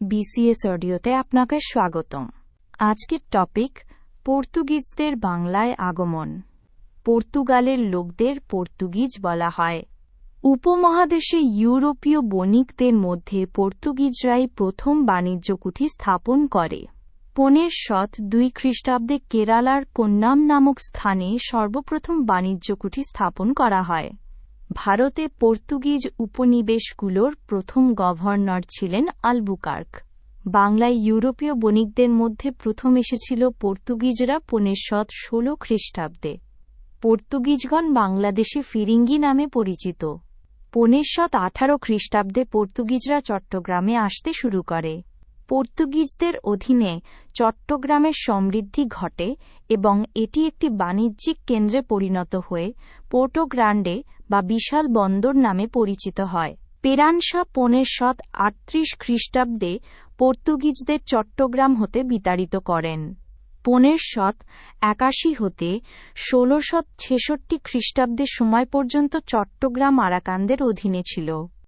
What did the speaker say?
BCS অডিওতে আপনাকে স্বাগতম। আজকের টপিক পর্তুগিজদের বাংলায় আগমন। পর্তুগালের লোকদের পর্তুগিজ বলা হয়। উপমহাদেশে ইউরোপীয় বণিকদের মধ্যে পর্তুগিজরাই প্রথম বাণিজ্য কুঠি স্থাপন করে। 1502 খ্রিস্টাব্দে কেরালার কোন্নাম নামক স্থানে সর্বপ্রথম বাণিজ্য কুঠি স্থাপন করা হয়। ভারতে পর্তুগিজ উপনিবেশগুলোর প্রথম গভর্নর ছিলেন আলবুকার্ক। বাংলায় ইউরোপীয় বণিকদের মধ্যে প্রথম এসেছিল পর্তুগিজরা 1516 খ্রিস্টাব্দে। পর্তুগিজগণ বাংলাদেশে ফিরিঙ্গি নামে পরিচিত। 1518 খ্রিস্টাব্দে পর্তুগিজরা চট্টগ্রামে আসতে শুরু করে। পর্তুগিজদের অধীনে চট্টগ্রামের সমৃদ্ধি ঘটে এবং এটি একটি বাণিজ্যিক কেন্দ্রে পরিণত হয়ে পোর্টো গ্রান্ডে বা বিশাল বন্দর নামে পরিচিত হয়। পেরানশা 1538 খ্রিস্টাব্দে পর্তুগিজদের চট্টগ্রাম হতে বিতাড়িত করেন। 1581 হতে 1666 খ্রিস্টাব্দের সময় পর্যন্ত চট্টগ্রাম আরাকানদের অধীনে ছিল।